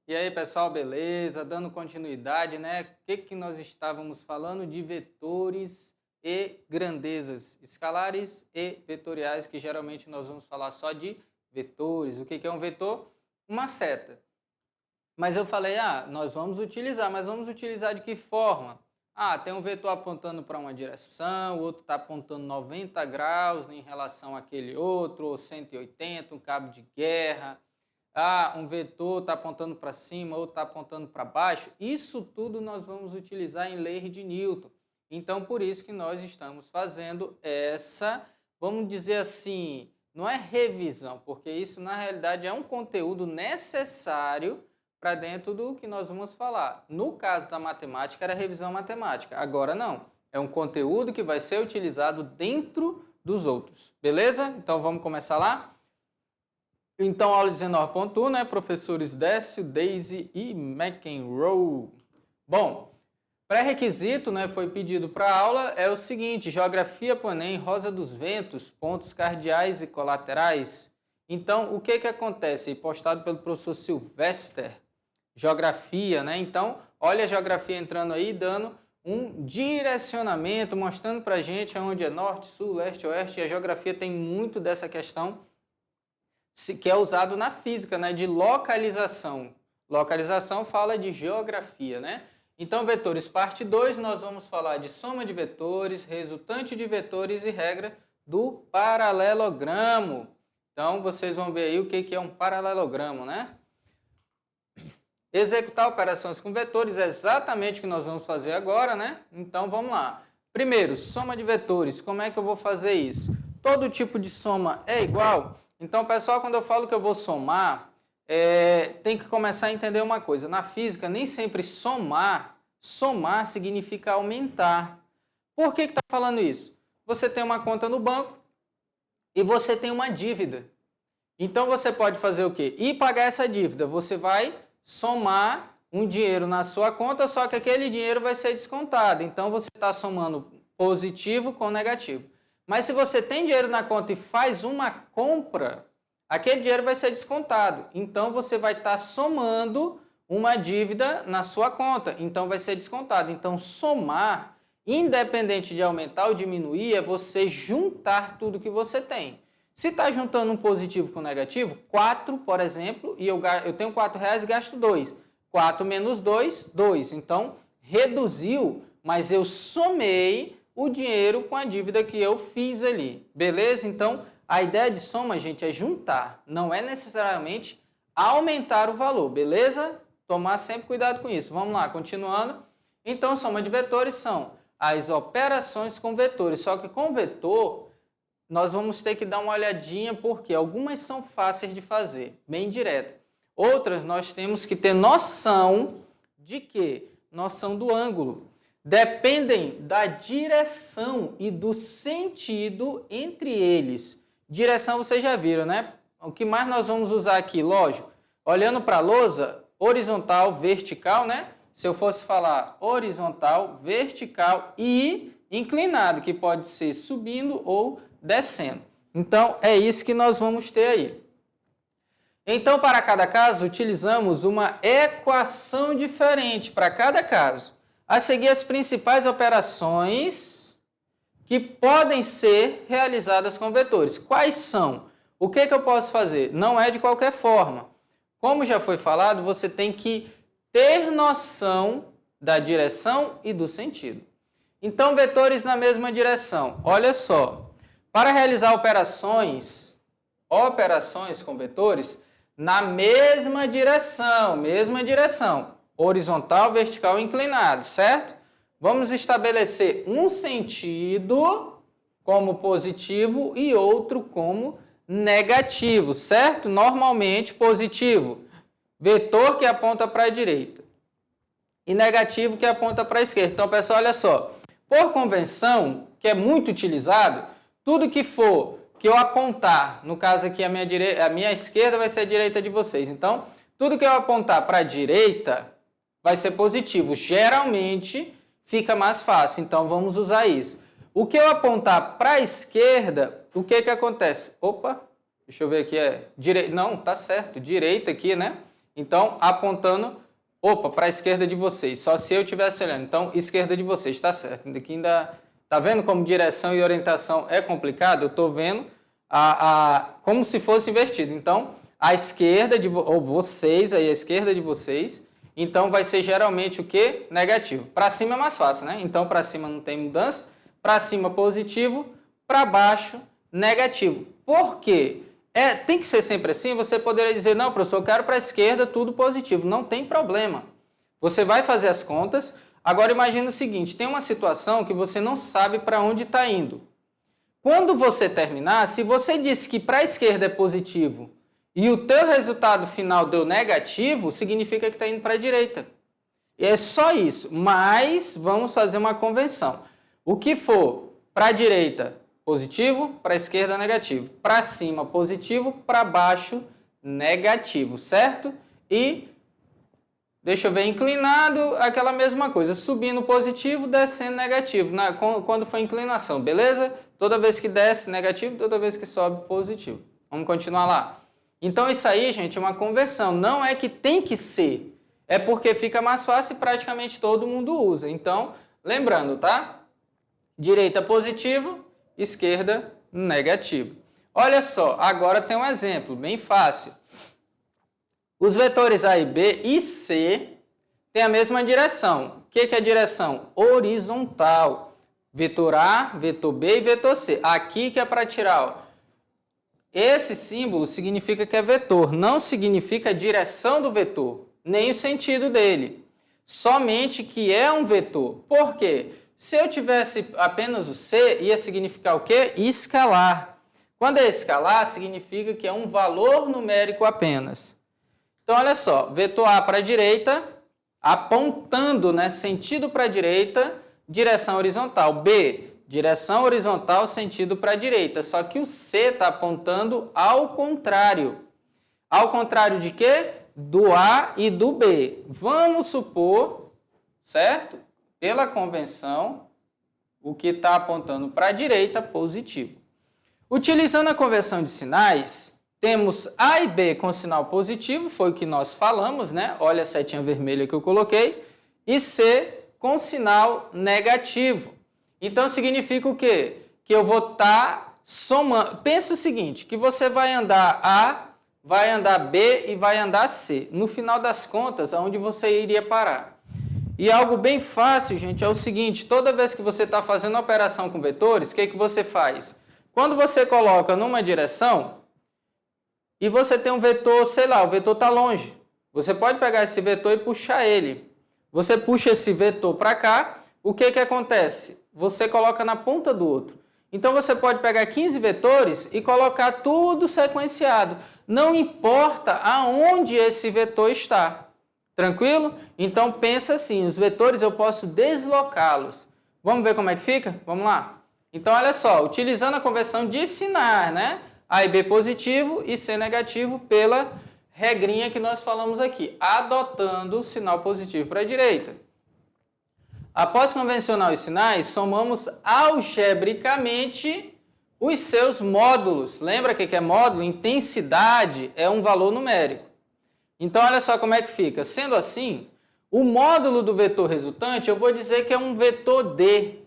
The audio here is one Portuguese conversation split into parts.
E aí, pessoal, beleza? Dando continuidade, né? O que nós estávamos falando de vetores e grandezas escalares e vetoriais, que geralmente nós vamos falar só de vetores. O que é um vetor? Uma seta. Mas eu falei, nós vamos utilizar, mas vamos utilizar de que forma? Tem um vetor apontando para uma direção, o outro está apontando 90 graus em relação àquele outro, ou 180, um cabo de guerra. Um vetor está apontando para cima, outro está apontando para baixo. Isso tudo nós vamos utilizar em lei de Newton. Então, por isso que nós estamos fazendo essa, vamos dizer assim, não é revisão, porque isso na realidade é um conteúdo necessário para dentro do que nós vamos falar. No caso da matemática, era revisão matemática. Agora não. É um conteúdo que vai ser utilizado dentro dos outros. Beleza? Então, vamos começar lá? Então, aula 19.1, né? Professores Décio, Daisy e McEnroe. Bom, pré-requisito, né? Foi pedido para a aula, é o seguinte: Geografia para o Enem, Rosa dos Ventos, pontos cardeais e colaterais. Então, o que acontece? Postado pelo professor Silvester, Geografia, né? Então, olha a Geografia entrando aí, dando um direcionamento, mostrando para a gente onde é norte, sul, leste, oeste. E a Geografia tem muito dessa questão que é usado na física, né, de localização. Localização fala de geografia, né? Então, vetores, parte 2, nós vamos falar de soma de vetores, resultante de vetores e regra do paralelogramo. Então, vocês vão ver aí o que é um paralelogramo, né? Executar operações com vetores é exatamente o que nós vamos fazer agora, né? Então, vamos lá. Primeiro, soma de vetores. Como é que eu vou fazer isso? Todo tipo de soma é igual? Então, pessoal, quando eu falo que eu vou somar, tem que começar a entender uma coisa. Na física, nem sempre somar significa aumentar. Por que está falando isso? Você tem uma conta no banco e você tem uma dívida. Então, você pode fazer o quê? Ir pagar essa dívida. Você vai somar um dinheiro na sua conta, só que aquele dinheiro vai ser descontado. Então, você está somando positivo com negativo. Mas se você tem dinheiro na conta e faz uma compra, aquele dinheiro vai ser descontado. Então, você vai estar somando uma dívida na sua conta. Então, vai ser descontado. Então, somar, independente de aumentar ou diminuir, é você juntar tudo que você tem. Se está juntando um positivo com um negativo, 4, por exemplo, e eu tenho R$4 e gasto 2. 4 menos 2, 2. Então, reduziu, mas eu somei o dinheiro com a dívida que eu fiz ali. Beleza? Então, a ideia de soma, gente, é juntar. Não é necessariamente aumentar o valor. Beleza? Tomar sempre cuidado com isso. Vamos lá, continuando. Então, soma de vetores são as operações com vetores. Só que com vetor, nós vamos ter que dar uma olhadinha, porque algumas são fáceis de fazer, bem direto. Outras, nós temos que ter noção de quê? Noção do ângulo. Dependem da direção e do sentido entre eles. Direção vocês já viram, né? O que mais nós vamos usar aqui, lógico, olhando para a lousa, horizontal, vertical, né? Se eu fosse falar horizontal, vertical e inclinado, que pode ser subindo ou descendo. Então, é isso que nós vamos ter aí. Então, para cada caso, utilizamos uma equação diferente para cada caso. A seguir, as principais operações que podem ser realizadas com vetores. Quais são? O que eu posso fazer? Não é de qualquer forma. Como já foi falado, você tem que ter noção da direção e do sentido. Então, vetores na mesma direção. Olha só, para realizar operações com vetores, na mesma direção, horizontal, vertical e inclinado, certo? Vamos estabelecer um sentido como positivo e outro como negativo, certo? Normalmente positivo, vetor que aponta para a direita e negativo que aponta para a esquerda. Então, pessoal, olha só, por convenção, que é muito utilizado, tudo que for que eu apontar, no caso aqui a minha esquerda vai ser a direita de vocês. Então, tudo que eu apontar para a direita vai ser positivo. Geralmente fica mais fácil, então vamos usar isso. O que eu apontar para a esquerda, o que acontece? Opa, deixa eu ver aqui, não, tá certo, direita aqui, né? Então, apontando, opa, para a esquerda de vocês, só se eu estivesse olhando. Então, esquerda de vocês, está certo. Aqui ainda, tá vendo como direção e orientação é complicado? Eu estou vendo como se fosse invertido. Então, a esquerda ou vocês, aí a esquerda de vocês, então vai ser geralmente o quê? Negativo. Para cima é mais fácil, né? Então, para cima não tem mudança. Para cima, positivo. Para baixo, negativo. Por quê? Tem que ser sempre assim? Você poderia dizer, não, professor, eu quero para a esquerda tudo positivo. Não tem problema. Você vai fazer as contas. Agora, imagine o seguinte, tem uma situação que você não sabe para onde está indo. Quando você terminar, se você disse que para a esquerda é positivo e o teu resultado final deu negativo, significa que está indo para a direita. E é só isso. Mas vamos fazer uma convenção. O que for para a direita, positivo, para a esquerda, negativo. Para cima, positivo, para baixo, negativo, certo? E, deixa eu ver, inclinado, aquela mesma coisa. Subindo positivo, descendo negativo, quando for inclinação, beleza? Toda vez que desce, negativo, toda vez que sobe, positivo. Vamos continuar lá. Então, isso aí, gente, é uma conversão. Não é que tem que ser. É porque fica mais fácil e praticamente todo mundo usa. Então, lembrando, tá? Direita positivo, esquerda negativo. Olha só, agora tem um exemplo bem fácil. Os vetores A e B e C têm a mesma direção. O que é a direção? Horizontal. Vetor A, vetor B e vetor C. Aqui que é para tirar. Ó. Esse símbolo significa que é vetor, não significa a direção do vetor, nem o sentido dele. Somente que é um vetor. Por quê? Se eu tivesse apenas o C, ia significar o quê? Escalar. Quando é escalar, significa que é um valor numérico apenas. Então, olha só, vetor A para a direita, apontando, né, sentido para a direita, direção horizontal. B, direção horizontal, sentido para a direita. Só que o C está apontando ao contrário. Ao contrário de quê? Do A e do B. Vamos supor, certo? Pela convenção, o que está apontando para a direita, positivo. Utilizando a convenção de sinais, temos A e B com sinal positivo, foi o que nós falamos, né? Olha a setinha vermelha que eu coloquei. E C com sinal negativo. Então, significa o quê? Que eu vou estar somando. Pensa o seguinte, que você vai andar A, vai andar B e vai andar C. No final das contas, aonde você iria parar? E algo bem fácil, gente, é o seguinte, toda vez que você está fazendo uma operação com vetores, o que você faz? Quando você coloca numa direção e você tem um vetor, sei lá, o vetor está longe, você pode pegar esse vetor e puxar ele. Você puxa esse vetor para cá, o que acontece? Você coloca na ponta do outro. Então você pode pegar 15 vetores e colocar tudo sequenciado. Não importa aonde esse vetor está. Tranquilo? Então pensa assim, os vetores eu posso deslocá-los. Vamos ver como é que fica? Vamos lá. Então olha só, utilizando a conversão de sinais, né? A e B positivo e C negativo pela regrinha que nós falamos aqui, adotando o sinal positivo para a direita. Após convencionar os sinais, somamos algebricamente os seus módulos. Lembra o que é módulo? Intensidade é um valor numérico. Então, olha só como é que fica. Sendo assim, o módulo do vetor resultante, eu vou dizer que é um vetor D.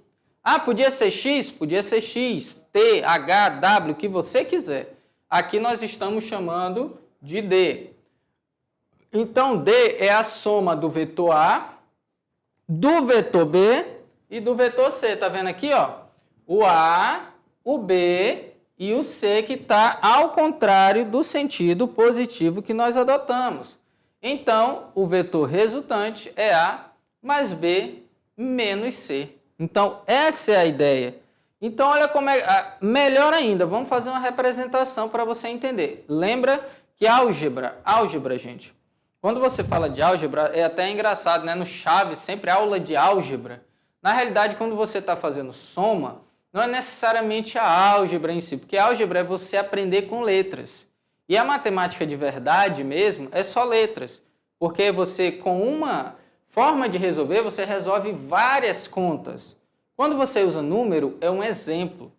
Ah, podia ser X? Podia ser X, T, H, W, o que você quiser. Aqui nós estamos chamando de D. Então, D é a soma do vetor A, do vetor B e do vetor C. Tá vendo aqui, ó? O A, o B e o C que está ao contrário do sentido positivo que nós adotamos. Então, o vetor resultante é A mais B menos C. Então, essa é a ideia. Então, olha como é... Melhor ainda, vamos fazer uma representação para você entender. Lembra que álgebra, gente, quando você fala de álgebra, é até engraçado, né? No Chaves, sempre aula de álgebra. Na realidade, quando você está fazendo soma, não é necessariamente a álgebra em si, porque a álgebra é você aprender com letras. E a matemática de verdade mesmo é só letras, porque você, com uma forma de resolver, você resolve várias contas. Quando você usa número, é um exemplo.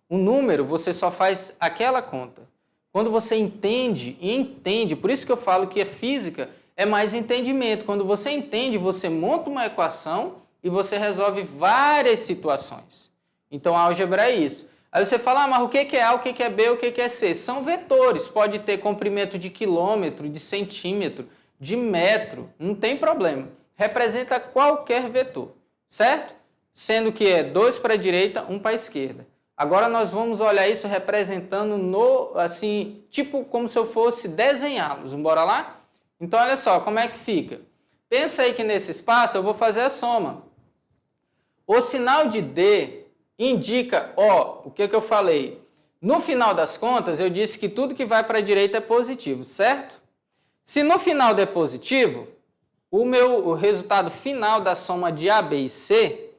O número, você só faz aquela conta. Quando você entende, por isso que eu falo que a física É mais entendimento. Quando você entende, você monta uma equação e você resolve várias situações. Então, álgebra é isso. Aí você fala, mas o que é A, o que é B, o que é C? São vetores. Pode ter comprimento de quilômetro, de centímetro, de metro. Não tem problema. Representa qualquer vetor, certo? Sendo que é 2 para a direita, 1 para a esquerda. Agora nós vamos olhar isso representando assim, tipo como se eu fosse desenhá-los. Bora lá? Então, olha só, como é que fica? Pensa aí que nesse espaço eu vou fazer a soma. O sinal de D indica, o que eu falei? No final das contas, eu disse que tudo que vai para a direita é positivo, certo? Se no final der positivo, o resultado final da soma de A, B e C,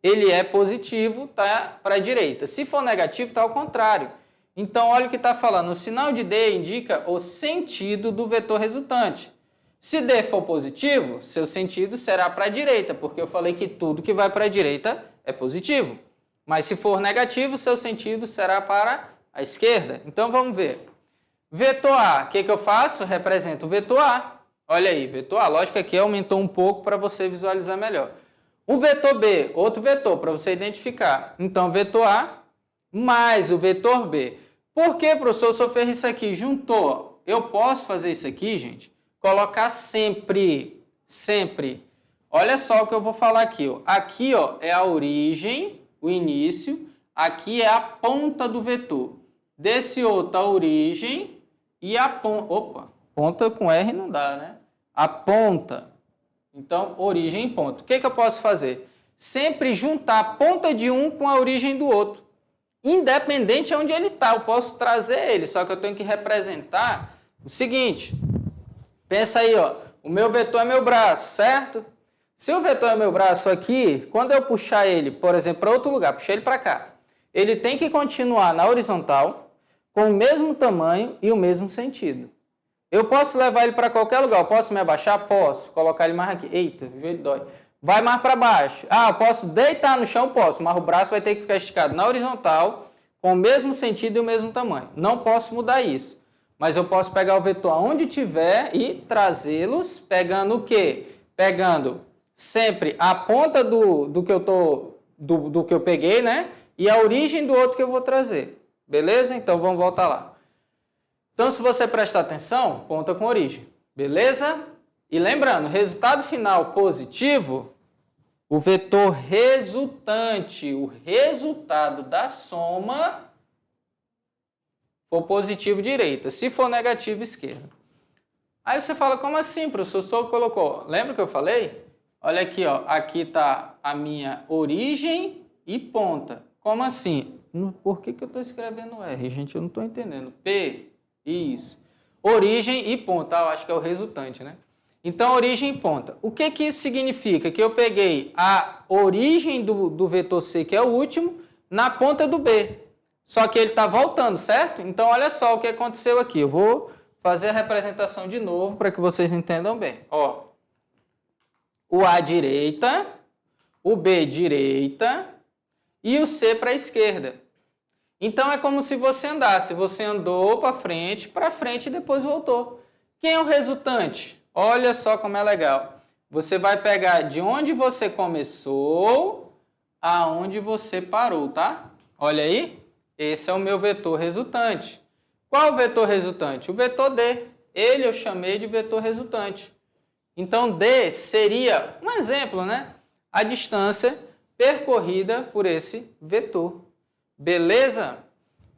ele é positivo, tá para a direita. Se for negativo, está ao contrário. Então, olha o que está falando. O sinal de D indica o sentido do vetor resultante. Se D for positivo, seu sentido será para a direita, porque eu falei que tudo que vai para a direita é positivo. Mas se for negativo, seu sentido será para a esquerda. Então, vamos ver. Vetor A, o que eu faço? Represento o vetor A. Olha aí, vetor A. Lógico que aqui aumentou um pouco para você visualizar melhor. O vetor B, outro vetor para você identificar. Então, vetor A mais o vetor B. Por que, professor, se eu fiz isso aqui? Juntou. Eu posso fazer isso aqui, gente? Colocar sempre. Olha só o que eu vou falar aqui. Aqui é a origem, o início. Aqui é a ponta do vetor. Desse outro, a origem e a ponta. Opa, ponta com R não dá, né? A ponta. Então, origem e ponta. O que eu posso fazer? Sempre juntar a ponta de um com a origem do outro. Independente de onde ele está, eu posso trazer ele, só que eu tenho que representar o seguinte. Pensa aí, o meu vetor é meu braço, certo? Se o vetor é meu braço aqui, quando eu puxar ele, por exemplo, para outro lugar, puxar ele para cá, ele tem que continuar na horizontal, com o mesmo tamanho e o mesmo sentido. Eu posso levar ele para qualquer lugar. Eu posso me abaixar? Posso. Colocar ele mais aqui. Eita, o joelho dói. Vai mais para baixo. Eu posso deitar no chão? Posso. Mas o braço vai ter que ficar esticado na horizontal, com o mesmo sentido e o mesmo tamanho. Não posso mudar isso. Mas eu posso pegar o vetor aonde tiver e trazê-los, pegando o quê? Pegando sempre a ponta do que eu peguei, né? E a origem do outro que eu vou trazer. Beleza? Então, vamos voltar lá. Então, se você prestar atenção, conta com origem. Beleza? E lembrando, resultado final positivo, o vetor resultante, o resultado da soma, for positivo, direita. Se for negativo, esquerda. Aí você fala, como assim, professor? Só colocou. Lembra que eu falei? Olha aqui, aqui está a minha origem e ponta. Como assim? Por que eu estou escrevendo R, gente? Eu não estou entendendo. P, isso. Origem e ponta. Eu acho que é o resultante, né? Então, origem e ponta. O que isso significa? Que eu peguei a origem do vetor C, que é o último, na ponta do B. Só que ele está voltando, certo? Então, olha só o que aconteceu aqui. Eu vou fazer a representação de novo para que vocês entendam bem. O A direita, o B direita e o C para a esquerda. Então, é como se você andasse. Você andou para frente e depois voltou. Quem é o resultante? Olha só como é legal. Você vai pegar de onde você começou aonde você parou, tá? Olha aí. Esse é o meu vetor resultante. Qual o vetor resultante? O vetor D. Ele eu chamei de vetor resultante. Então, D seria um exemplo, né? A distância percorrida por esse vetor. Beleza?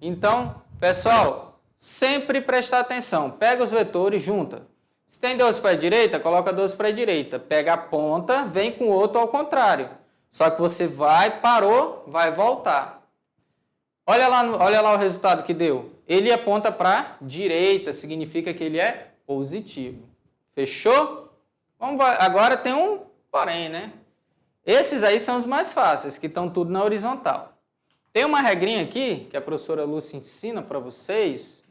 Então, pessoal, sempre prestar atenção. Pega os vetores, junta. Se tem 12 para a direita, coloca 12 para a direita. Pega a ponta, vem com o outro ao contrário. Só que você parou, vai voltar. Olha lá o resultado que deu. Ele aponta para a direita, significa que ele é positivo. Fechou? Agora tem um porém, né? Esses aí são os mais fáceis, que estão tudo na horizontal. Tem uma regrinha aqui, que a professora Lúcia ensina para vocês.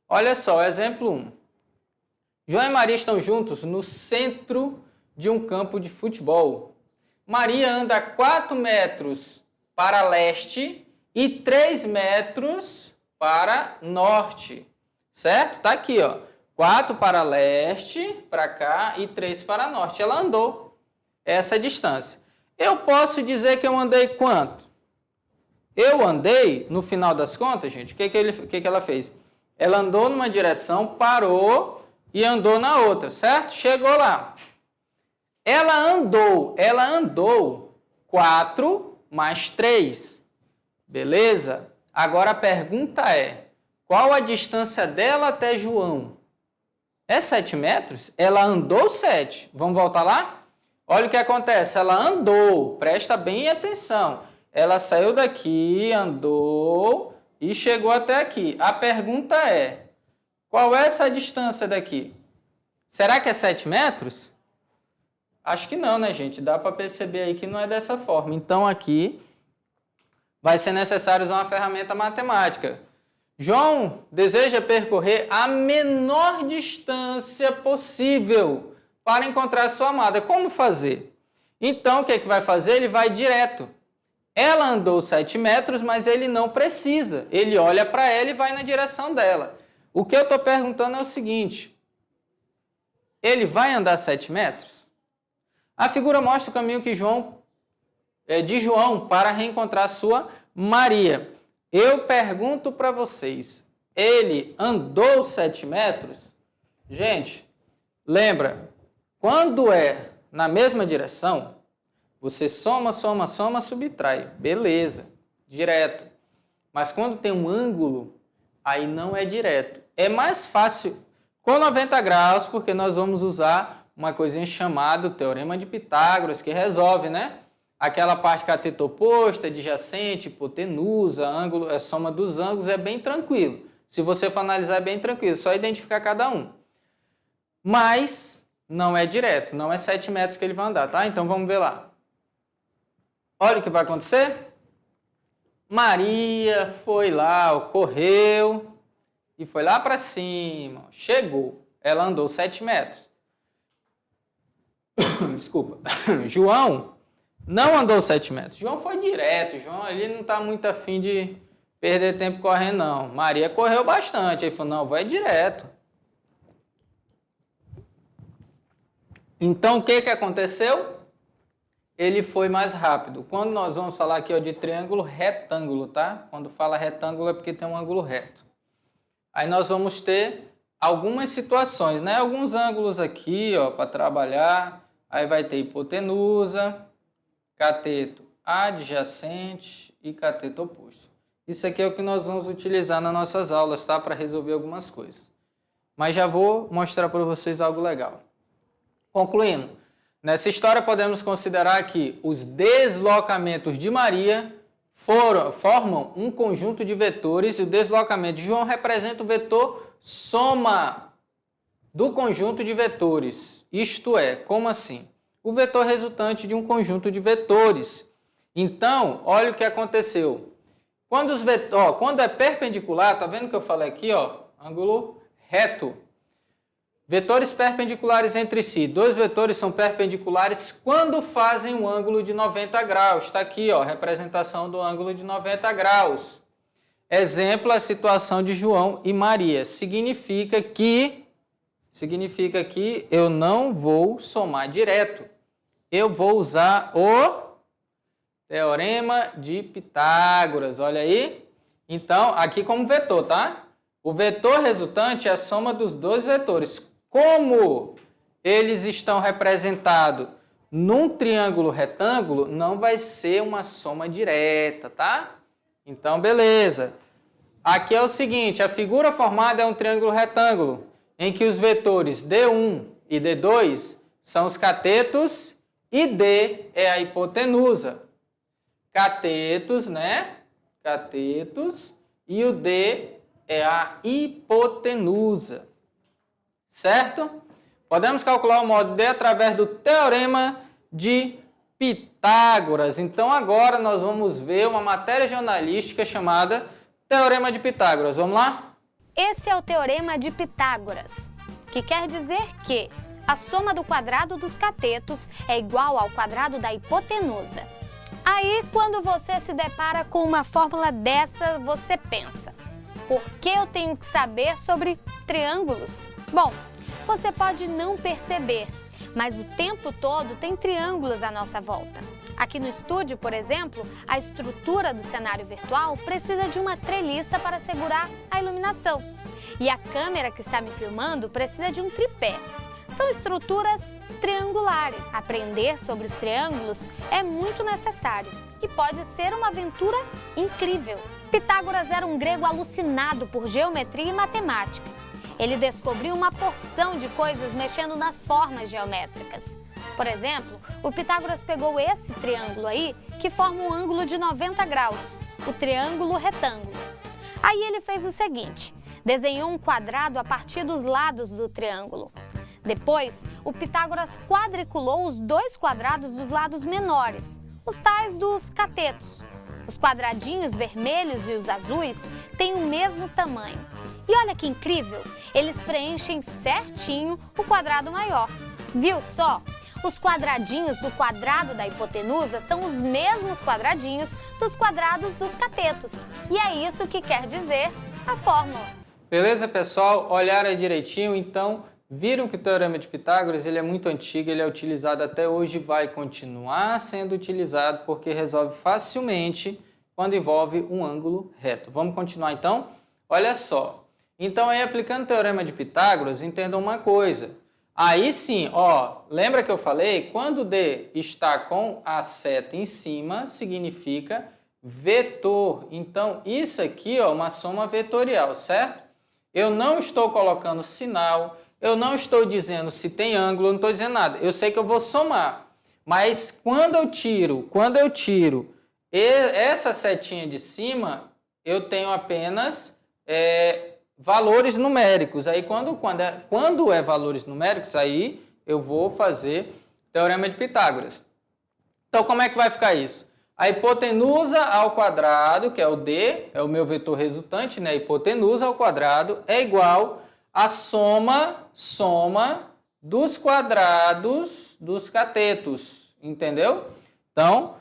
Olha só, exemplo 1. João e Maria estão juntos no centro de um campo de futebol. Maria anda 4 metros para leste e 3 metros para norte. Certo? Tá aqui, 4 para leste, para cá, e 3 para norte. Ela andou essa distância. Eu posso dizer que eu andei quanto? Eu andei, no final das contas, gente, o que ela fez? Ela andou numa direção, parou e andou na outra, certo? Chegou lá. Ela andou 4 mais 3. Beleza? Agora a pergunta é, qual a distância dela até João? É 7 metros? Ela andou 7. Vamos voltar lá? Olha o que acontece. Ela andou. Presta bem atenção. Ela saiu daqui, andou e chegou até aqui. A pergunta é, qual é essa distância daqui? Será que é 7 metros? Acho que não, né, gente? Dá para perceber aí que não é dessa forma. Então, aqui vai ser necessário usar uma ferramenta matemática. João deseja percorrer a menor distância possível para encontrar sua amada. Como fazer? Então, o que vai fazer? Ele vai direto. Ela andou 7 metros, mas ele não precisa. Ele olha para ela e vai na direção dela. O que eu estou perguntando é o seguinte. Ele vai andar 7 metros? A figura mostra o caminho que de João para reencontrar sua Maria. Eu pergunto para vocês, ele andou 7 metros? Gente, lembra, quando é na mesma direção, você soma, subtrai. Beleza, direto. Mas quando tem um ângulo, aí não é direto. É mais fácil com 90 graus, porque nós vamos usar uma coisinha chamada Teorema de Pitágoras, que resolve, né? Aquela parte cateto oposto, adjacente, hipotenusa, ângulo, a soma dos ângulos é bem tranquilo. Se você for analisar, é bem tranquilo, só identificar cada um. Mas não é direto, não é 7 metros que ele vai andar, tá? Então vamos ver lá. Olha o que vai acontecer. Maria foi lá, correu e foi lá para cima. Chegou, ela andou 7 metros. Desculpa. João não andou 7 metros. João foi direto. João ele não está muito afim de perder tempo correndo, não. Maria correu bastante. Ele falou, não, vai direto. Então, o que aconteceu? Ele foi mais rápido. Quando nós vamos falar aqui ó, de triângulo retângulo, tá? Quando fala retângulo é porque tem um ângulo reto. Aí nós vamos ter algumas situações, né? Alguns ângulos aqui, ó, para trabalhar. Aí vai ter hipotenusa, cateto adjacente e cateto oposto. Isso aqui é o que nós vamos utilizar nas nossas aulas, tá? Para resolver algumas coisas. Mas já vou mostrar para vocês algo legal. Concluindo, nessa história podemos considerar que os deslocamentos de Maria formam um conjunto de vetores e o deslocamento de João representa o vetor soma do conjunto de vetores. Isto é, como assim? O vetor resultante de um conjunto de vetores. Então, olha o que aconteceu. Quando é perpendicular, tá vendo que eu falei aqui, ó, ângulo reto. Vetores perpendiculares entre si. Dois vetores são perpendiculares quando fazem um ângulo de 90 graus. Está aqui, ó, representação do ângulo de 90 graus. Exemplo, a situação de João e Maria. Significa que eu não vou somar direto. Eu vou usar o Teorema de Pitágoras. Olha aí. Então, aqui como vetor, tá? O vetor resultante é a soma dos dois vetores. Como eles estão representados num triângulo retângulo, não vai ser uma soma direta, tá? Então, beleza. Aqui é o seguinte, a figura formada é um triângulo retângulo, em que os vetores D1 e D2 são os catetos e D é a hipotenusa. Catetos, né? Catetos e o D é a hipotenusa. Certo? Podemos calcular o modo D através do Teorema de Pitágoras. Então, agora nós vamos ver uma matéria jornalística chamada Teorema de Pitágoras. Vamos lá? Esse é o Teorema de Pitágoras, que quer dizer que a soma do quadrado dos catetos é igual ao quadrado da hipotenusa. Aí, quando você se depara com uma fórmula dessa, você pensa, por que eu tenho que saber sobre triângulos? Bom, você pode não perceber, mas o tempo todo tem triângulos à nossa volta. Aqui no estúdio, por exemplo, a estrutura do cenário virtual precisa de uma treliça para segurar a iluminação. E a câmera que está me filmando precisa de um tripé. São estruturas triangulares. Aprender sobre os triângulos é muito necessário e pode ser uma aventura incrível. Pitágoras era um grego alucinado por geometria e matemática. Ele descobriu uma porção de coisas mexendo nas formas geométricas. Por exemplo, o Pitágoras pegou esse triângulo aí, que forma um ângulo de 90 graus, o triângulo retângulo. Aí ele fez o seguinte, desenhou um quadrado a partir dos lados do triângulo. Depois, o Pitágoras quadriculou os dois quadrados dos lados menores, os tais dos catetos. Os quadradinhos vermelhos e os azuis têm o mesmo tamanho. E olha que incrível, eles preenchem certinho o quadrado maior. Viu só? Os quadradinhos do quadrado da hipotenusa são os mesmos quadradinhos dos quadrados dos catetos. E é isso que quer dizer a fórmula. Beleza, pessoal? Olharam aí direitinho, então viram que o Teorema de Pitágoras ele é muito antigo, ele é utilizado até hoje e vai continuar sendo utilizado porque resolve facilmente quando envolve um ângulo reto. Vamos continuar então? Olha só. Então aí aplicando o Teorema de Pitágoras, entendam uma coisa. Aí sim, ó, lembra que eu falei? Quando D está com a seta em cima, significa vetor. Então isso aqui é uma soma vetorial, certo? Eu não estou colocando sinal, eu não estou dizendo se tem ângulo, eu não estou dizendo nada. Eu sei que eu vou somar, mas quando eu tiro essa setinha de cima, eu tenho apenas valores numéricos. Aí quando é valores numéricos, aí eu vou fazer Teorema de Pitágoras. Então como é que vai ficar isso? A hipotenusa ao quadrado, que é o D, é o meu vetor resultante, né? Hipotenusa ao quadrado é igual a soma dos quadrados dos catetos, entendeu? Então,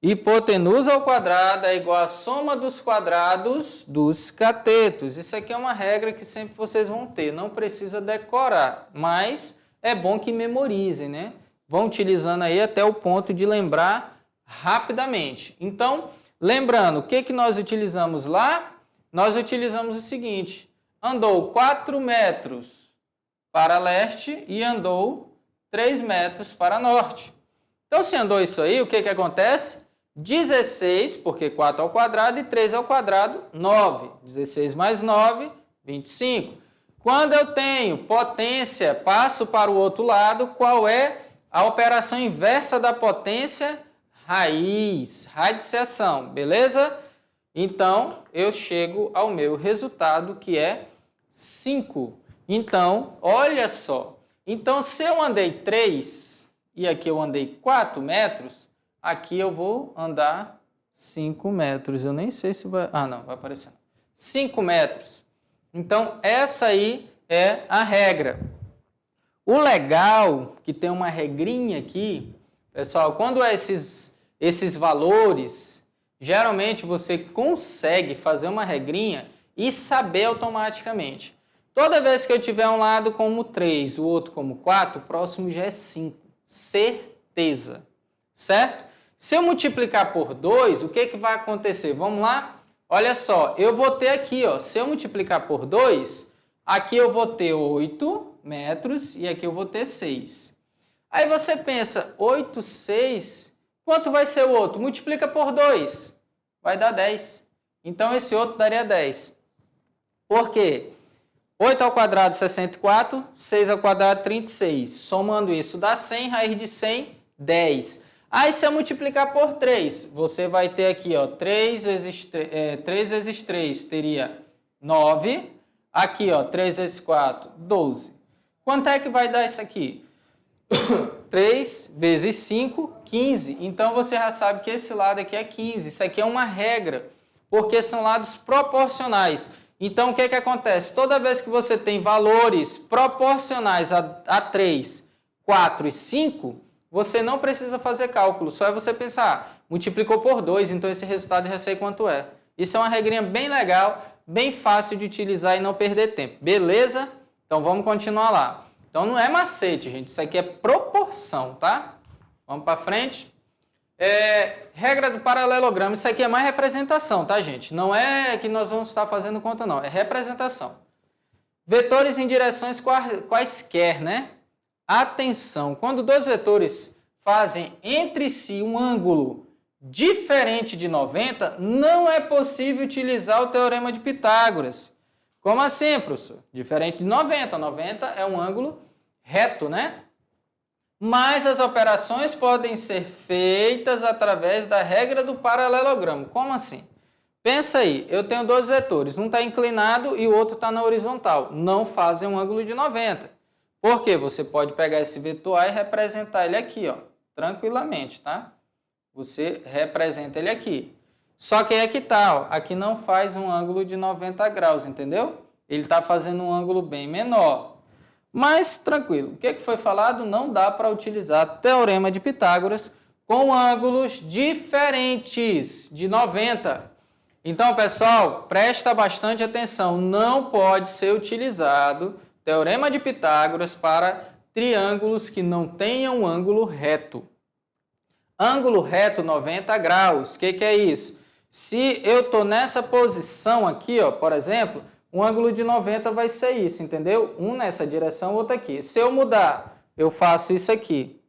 hipotenusa ao quadrado é igual a soma dos quadrados dos catetos. Isso aqui é uma regra que sempre vocês vão ter, não precisa decorar, mas é bom que memorizem, né? Vão utilizando aí até o ponto de lembrar rapidamente. Então, lembrando, o que nós utilizamos lá? Nós utilizamos o seguinte, andou 4 metros para leste e andou 3 metros para norte. Então, se andou isso aí, o que acontece? 16, porque 4 ao quadrado e 3 ao quadrado, 9. 16 mais 9, 25. Quando eu tenho potência, passo para o outro lado, qual é a operação inversa da potência? Raiz, radiciação, beleza? Então, eu chego ao meu resultado, que é 5. Então, olha só. Então, se eu andei 3 e aqui eu andei 4 metros, aqui eu vou andar 5 metros. Eu nem sei se vai... Ah, não, vai aparecer. 5 metros. Então, essa aí é a regra. O legal, que tem uma regrinha aqui, pessoal, quando esses valores, geralmente você consegue fazer uma regrinha e saber automaticamente. Toda vez que eu tiver um lado como 3, o outro como 4, o próximo já é 5. Certeza. Certo? Se eu multiplicar por 2, o que vai acontecer? Vamos lá? Olha só, eu vou ter aqui, ó, se eu multiplicar por 2, aqui eu vou ter 8 metros e aqui eu vou ter 6. Aí você pensa, 8, 6, quanto vai ser o outro? Multiplica por 2, vai dar 10. Então esse outro daria 10. Por quê? 8 ao quadrado, 64, 6 ao quadrado, 36. Somando isso dá 100, raiz de 100, 10. Aí se eu multiplicar por 3, você vai ter aqui, ó, 3 vezes 3 teria 9. Aqui, ó, 3 vezes 4, 12. Quanto é que vai dar isso aqui? 3 vezes 5, 15. Então, você já sabe que esse lado aqui é 15. Isso aqui é uma regra, porque são lados proporcionais. Então, o que acontece? Toda vez que você tem valores proporcionais a 3, 4 e 5, você não precisa fazer cálculo. Só é você pensar, multiplicou por 2, então esse resultado eu já sei quanto é. Isso é uma regrinha bem legal, bem fácil de utilizar e não perder tempo. Beleza? Então, vamos continuar lá. Então, não é macete, gente. Isso aqui é proporção, tá? Vamos para frente. Regra do paralelogramo. Isso aqui é mais representação, tá, gente? Não é que nós vamos estar fazendo conta, não. É representação. Vetores em direções quaisquer, né? Atenção, quando dois vetores fazem entre si um ângulo diferente de 90, não é possível utilizar o teorema de Pitágoras. Como assim, professor? Diferente de 90. 90 é um ângulo reto, né? Mas as operações podem ser feitas através da regra do paralelogramo. Como assim? Pensa aí, eu tenho dois vetores, um está inclinado e o outro está na horizontal. Não fazem um ângulo de 90. Por quê? Você pode pegar esse vetor A e representar ele aqui, ó, tranquilamente, tá? Você representa ele aqui. Só que aí é que tá, ó, aqui não faz um ângulo de 90 graus, entendeu? Ele está fazendo um ângulo bem menor. Mas, tranquilo, o que foi falado? Não dá para utilizar teorema de Pitágoras com ângulos diferentes de 90. Então, pessoal, presta bastante atenção. Não pode ser utilizado teorema de Pitágoras para triângulos que não tenham ângulo reto. Ângulo reto 90 graus. O que é isso? Se eu estou nessa posição aqui, ó, por exemplo, um ângulo de 90 vai ser isso, entendeu? Um nessa direção, outro aqui. Se eu mudar, eu faço isso aqui.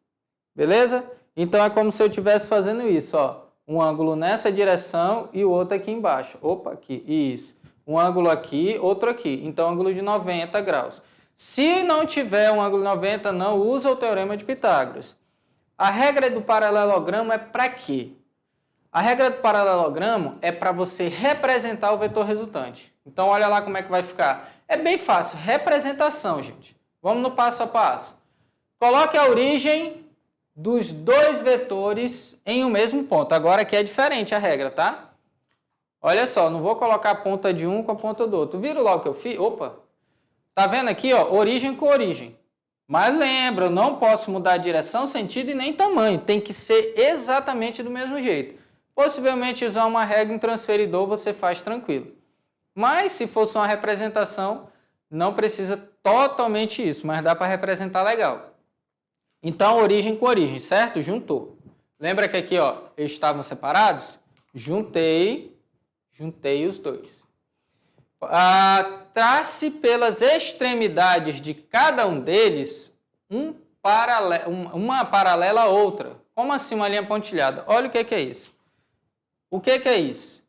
Beleza? Então, é como se eu estivesse fazendo isso, ó. Um ângulo nessa direção e o outro aqui embaixo. Opa, aqui. Isso. Um ângulo aqui, outro aqui. Então, ângulo de 90 graus. Se não tiver um ângulo de 90, não usa o teorema de Pitágoras. A regra do paralelogramo é para quê? A regra do paralelogramo é para você representar o vetor resultante. Então, olha lá como é que vai ficar. É bem fácil. Representação, gente. Vamos no passo a passo. Coloque a origem dos dois vetores em um mesmo ponto. Agora aqui é diferente a regra, tá? Olha só, não vou colocar a ponta de um com a ponta do outro. Viram lá o que eu fiz? Opa! Tá vendo aqui, ó? Origem com origem. Mas lembra, eu não posso mudar a direção, sentido e nem tamanho. Tem que ser exatamente do mesmo jeito. Possivelmente usar uma regra em transferidor você faz tranquilo. Mas se fosse uma representação, não precisa totalmente isso, mas dá para representar legal. Então, origem com origem, certo? Juntou. Lembra que aqui, ó, eles estavam separados? Juntei os dois. Trace pelas extremidades de cada um deles uma paralela a outra. Como assim uma linha pontilhada? Olha o que é isso. O que é isso?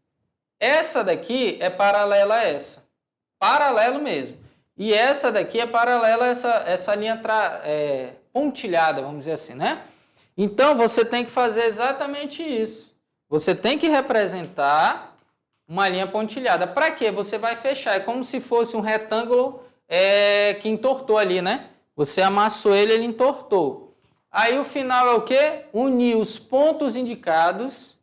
Essa daqui é paralela a essa. Paralelo mesmo. E essa daqui é paralela a essa linha pontilhada, vamos dizer assim, né? Então, você tem que fazer exatamente isso. Você tem que representar uma linha pontilhada. Para quê? Você vai fechar. É como se fosse um retângulo que entortou ali, né? Você amassou ele, ele entortou. Aí, o final é o quê? Unir os pontos indicados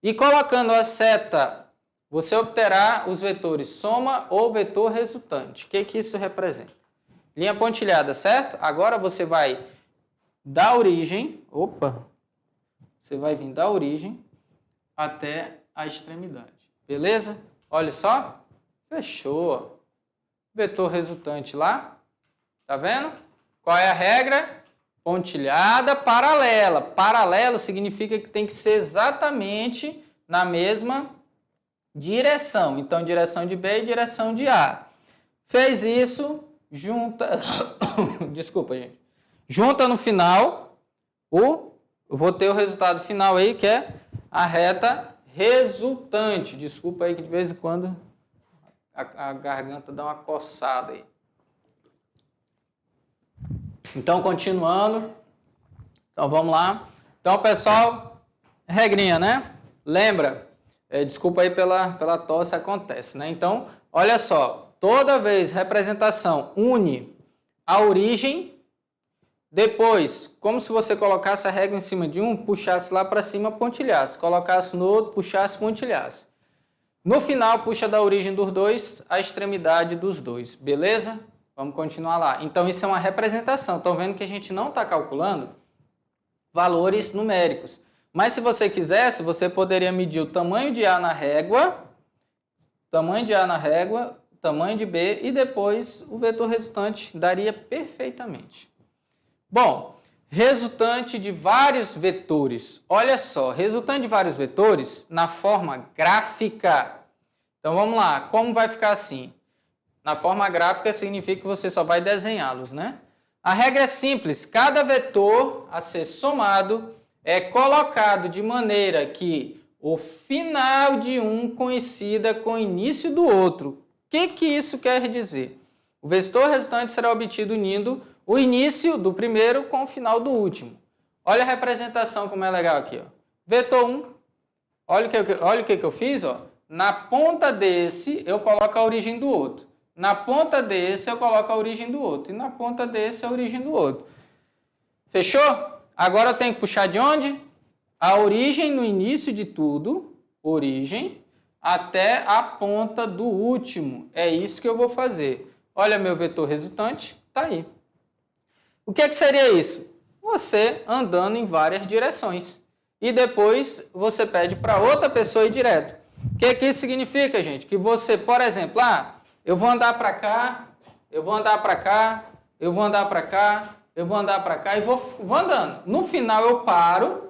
e colocando a seta, você obterá os vetores soma ou vetor resultante. O que isso representa? Linha pontilhada, certo? Agora você vai da origem, você vai vir da origem até a extremidade. Beleza? Olha só. Fechou. Vetor resultante lá. Tá vendo? Qual é a regra? Pontilhada paralela. Paralelo significa que tem que ser exatamente na mesma direção. Então, direção de B e direção de A. Fez isso, junta... Desculpa, gente. Junta no final, eu vou ter o resultado final aí, que é a reta resultante. Desculpa aí que de vez em quando a garganta dá uma coçada aí. Então, continuando. Então, vamos lá. Então, pessoal, regrinha, né? Lembra? Desculpa aí pela tosse, acontece, né? Então, olha só. Toda vez representação une a origem, depois, como se você colocasse a régua em cima de um, puxasse lá para cima, pontilhasse. Colocasse no outro, puxasse, pontilhasse. No final, puxa da origem dos dois a extremidade dos dois. Beleza? Vamos continuar lá. Então, isso é uma representação. Estão vendo que a gente não está calculando valores numéricos. Mas, se você quisesse, você poderia medir o tamanho de A na régua, tamanho de B e depois o vetor resultante daria perfeitamente. Bom, resultante de vários vetores. Olha só, resultante de vários vetores na forma gráfica. Então vamos lá, como vai ficar assim? Na forma gráfica significa que você só vai desenhá-los, né? A regra é simples, cada vetor a ser somado é colocado de maneira que o final de um coincida com o início do outro. O que isso quer dizer? O vetor resultante será obtido unindo o início do primeiro com o final do último. Olha a representação como é legal aqui. Ó. Vetor 1, olha o que eu fiz. Ó. Na ponta desse eu coloco a origem do outro. Na ponta desse eu coloco a origem do outro. E na ponta desse a origem do outro. Fechou? Agora eu tenho que puxar de onde? A origem no início de tudo, origem, até a ponta do último. É isso que eu vou fazer. Olha meu vetor resultante, está aí. O que seria isso? Você andando em várias direções. E depois você pede para outra pessoa ir direto. O que isso significa, gente? Que você, por exemplo, eu vou andar para cá, eu vou andar para cá, eu vou andar para cá, eu vou andar para cá e vou andando. No final eu paro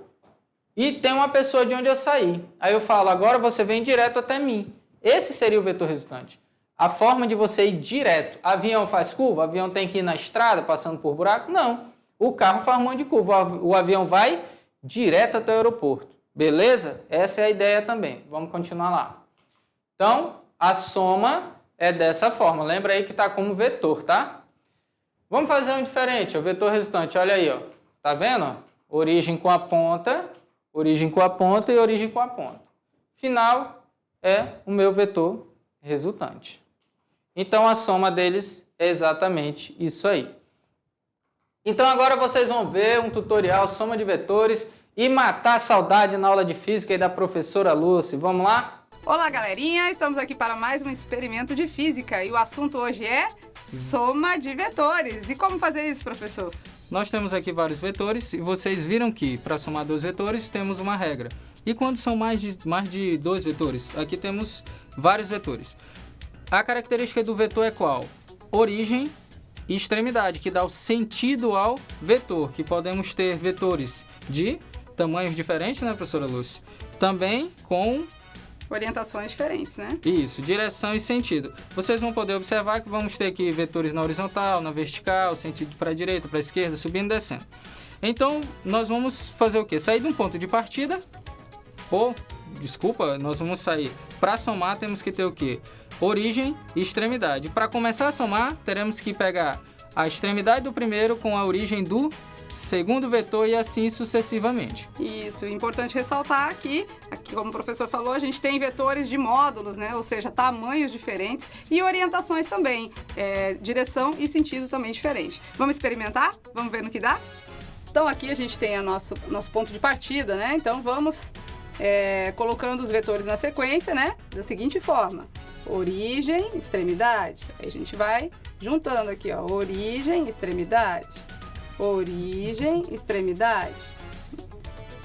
e tem uma pessoa de onde eu saí. Aí eu falo, agora você vem direto até mim. Esse seria o vetor resultante. A forma de você ir direto. Avião faz curva? O avião tem que ir na estrada, passando por buraco? Não. O carro faz um monte de curva. O avião vai direto até o aeroporto. Beleza? Essa é a ideia também. Vamos continuar lá. Então, a soma é dessa forma. Lembra aí que está como vetor, tá? Vamos fazer um diferente. O vetor resultante, olha aí, ó. Tá vendo? Ó? Origem com a ponta e origem com a ponta. Final é o meu vetor resultante. Então, a soma deles é exatamente isso aí. Então, agora vocês vão ver um tutorial soma de vetores e matar a saudade na aula de física aí da professora Lucy. Vamos lá? Olá, galerinha! Estamos aqui para mais um experimento de física e o assunto hoje é soma de vetores. E como fazer isso, professor? Nós temos aqui vários vetores e vocês viram que para somar dois vetores temos uma regra. E quando são mais de dois vetores? Aqui temos vários vetores. A característica do vetor é qual? Origem e extremidade, que dá o sentido ao vetor, que podemos ter vetores de tamanhos diferentes, né, professora Lúcia? Também com orientações diferentes, né? Isso, direção e sentido. Vocês vão poder observar que vamos ter aqui vetores na horizontal, na vertical, sentido para a direita, para a esquerda, subindo e descendo. Então, nós vamos fazer o quê? Sair de um ponto de partida, nós vamos sair. Para somar, temos que ter o quê? Origem e extremidade. Para começar a somar, teremos que pegar a extremidade do primeiro com a origem do segundo vetor e assim sucessivamente. Isso, importante ressaltar aqui como o professor falou, a gente tem vetores de módulos, né? Ou seja, tamanhos diferentes e orientações também, direção e sentido também diferente. Vamos experimentar? Vamos ver no que dá? Então aqui a gente tem o nosso ponto de partida, né? Então vamos colocando os vetores na sequência, né? Da seguinte forma: origem, extremidade. Aí a gente vai juntando aqui, ó, origem, extremidade. Origem, extremidade,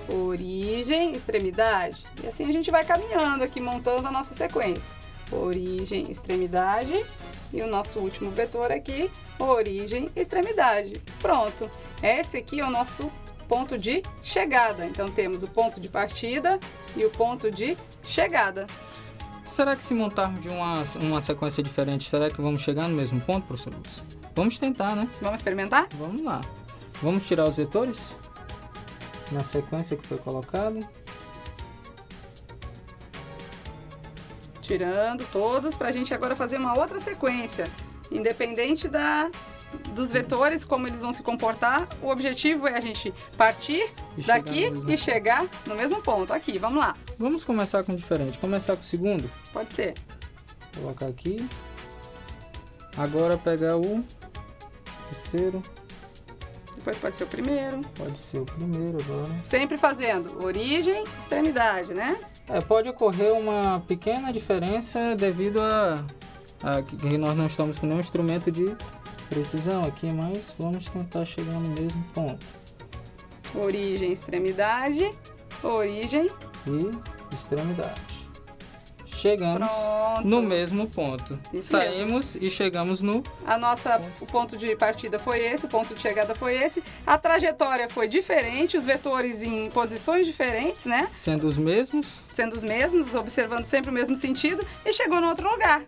origem, extremidade. E assim a gente vai caminhando aqui, montando a nossa sequência. Origem, extremidade e o nosso último vetor aqui, origem, extremidade. Pronto. Esse aqui é o nosso ponto de chegada. Então temos o ponto de partida e o ponto de chegada. Será que se montarmos de uma sequência diferente, será que vamos chegar no mesmo ponto, professor Lúcio? Vamos tentar, né? Vamos experimentar? Vamos lá. Vamos tirar os vetores na sequência que foi colocado. Tirando todos para a gente agora fazer uma outra sequência. Independente dos vetores, como eles vão se comportar, o objetivo é a gente partir daqui e chegar no mesmo ponto. Aqui, vamos lá. Vamos começar com diferente. Começar com o segundo? Pode ser. Vou colocar aqui. Agora pegar o terceiro. Depois pode ser o primeiro. Pode ser o primeiro agora. Sempre fazendo origem, extremidade, né? Pode ocorrer uma pequena diferença devido a que nós não estamos com nenhum instrumento de precisão aqui, mas vamos tentar chegar no mesmo ponto. Origem, extremidade, origem e extremidade. chegamos Pronto. no mesmo ponto. Isso Saímos e chegamos no... O ponto de partida foi esse, o ponto de chegada foi esse. A trajetória foi diferente, os vetores em posições diferentes, né? Sendo os mesmos. Sendo os mesmos, observando sempre o mesmo sentido e chegou no outro lugar.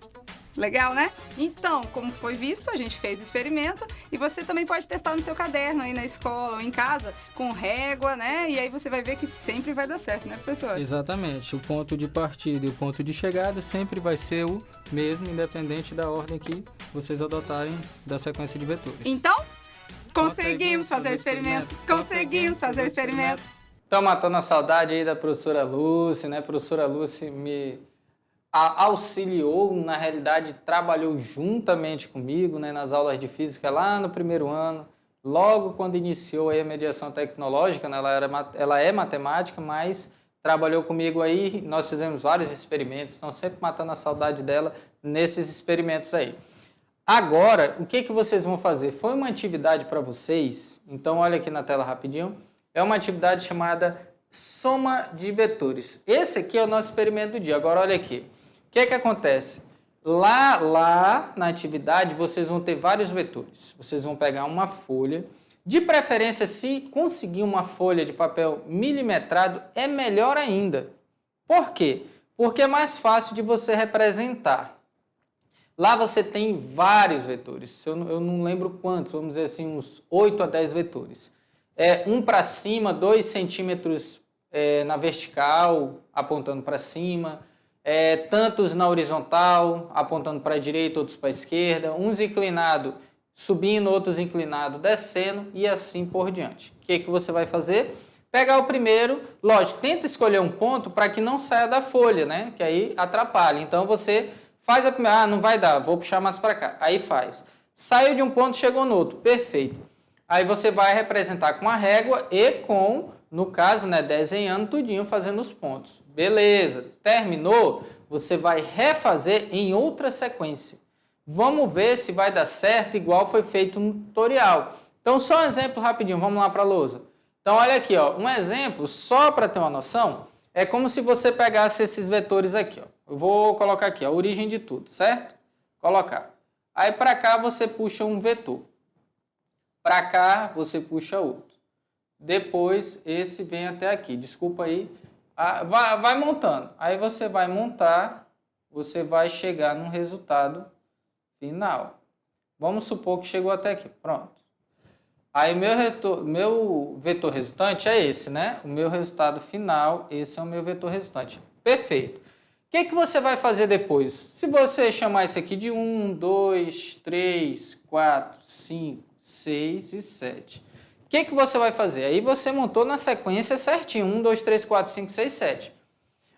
Legal, né? Então, como foi visto, a gente fez o experimento e você também pode testar no seu caderno aí na escola ou em casa com régua, né? E aí você vai ver que sempre vai dar certo, né, professor? Exatamente. O ponto de partida e o ponto de chegada sempre vai ser o mesmo, independente da ordem que vocês adotarem da sequência de vetores. Então, conseguimos fazer o experimento. Conseguimos fazer o experimento. Estão matando a saudade aí da professora Lúcia, né? A professora Lúcia me auxiliou, na realidade, trabalhou juntamente comigo, né, nas aulas de física lá no primeiro ano, logo quando iniciou aí a mediação tecnológica, né, ela é matemática, mas trabalhou comigo aí, nós fizemos vários experimentos, estão sempre matando a saudade dela nesses experimentos aí. Agora, o que vocês vão fazer? Foi uma atividade para vocês, então olha aqui na tela rapidinho, é uma atividade chamada soma de vetores. Esse aqui é o nosso experimento do dia, agora olha aqui. O que acontece? Lá na atividade, vocês vão ter vários vetores. Vocês vão pegar uma folha. De preferência, se conseguir uma folha de papel milimetrado, é melhor ainda. Por quê? Porque é mais fácil de você representar. Lá você tem vários vetores. Eu não lembro quantos, vamos dizer assim, uns 8 a 10 vetores. Um para cima, 2 centímetros na vertical, apontando para cima. Tantos na horizontal, apontando para a direita, outros para a esquerda, uns inclinados subindo, outros inclinados descendo e assim por diante. O que você vai fazer? Pegar o primeiro, lógico, tenta escolher um ponto para que não saia da folha, né? Que aí atrapalha. Então você faz a primeira, não vai dar, vou puxar mais para cá. Aí faz. Saiu de um ponto, chegou no outro, perfeito. Aí você vai representar com a régua e com, no caso, né, desenhando tudinho, fazendo os pontos. Beleza, terminou, você vai refazer em outra sequência. Vamos ver se vai dar certo igual foi feito no tutorial. Então, só um exemplo rapidinho, vamos lá para a lousa. Então, olha aqui, ó, um exemplo, só para ter uma noção, é como se você pegasse esses vetores aqui. Ó. Eu vou colocar aqui, a origem de tudo, certo? Colocar. Aí, para cá, você puxa um vetor. Para cá, você puxa outro. Depois, esse vem até aqui. Desculpa aí. Vai montando. Aí você vai montar, você vai chegar num resultado final. Vamos supor que chegou até aqui. Pronto. Aí meu vetor resultante é esse, né? O meu resultado final, esse é o meu vetor resultante. Perfeito. O que você vai fazer depois? Se você chamar isso aqui de 1, 2, 3, 4, 5, 6 e 7. O que você vai fazer? Aí você montou na sequência certinho. 1, 2, 3, 4, 5, 6, 7.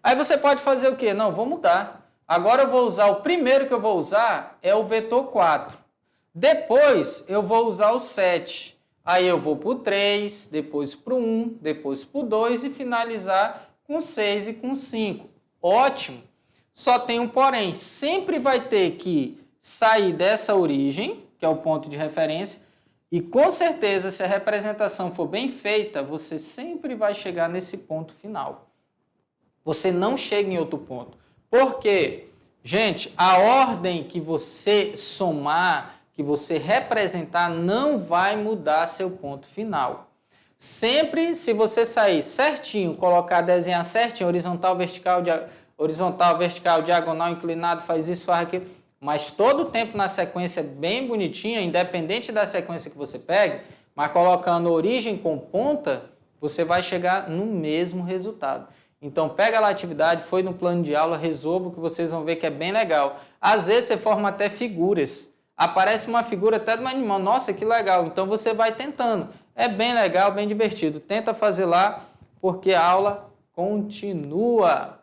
Aí você pode fazer o quê? Não, vou mudar. Agora eu vou usar, o primeiro que eu vou usar é o vetor 4. Depois eu vou usar o 7. Aí eu vou para o 3, depois para o 1, depois para o 2 e finalizar com 6 e com 5. Ótimo. Só tem um porém. Sempre vai ter que sair dessa origem, que é o ponto de referência, e com certeza, se a representação for bem feita, você sempre vai chegar nesse ponto final. Você não chega em outro ponto. Por quê? Gente, a ordem que você somar, que você representar, não vai mudar seu ponto final. Sempre, se você sair certinho, desenhar certinho, horizontal, vertical, diagonal, inclinado, faz isso, faz aquilo, mas todo o tempo na sequência bem bonitinha, independente da sequência que você pegue, mas colocando origem com ponta, você vai chegar no mesmo resultado. Então, pega lá a atividade, foi no plano de aula, resolva que vocês vão ver que é bem legal. Às vezes, você forma até figuras. Aparece uma figura até de um animal. Nossa, que legal. Então, você vai tentando. É bem legal, bem divertido. Tenta fazer lá, porque a aula continua.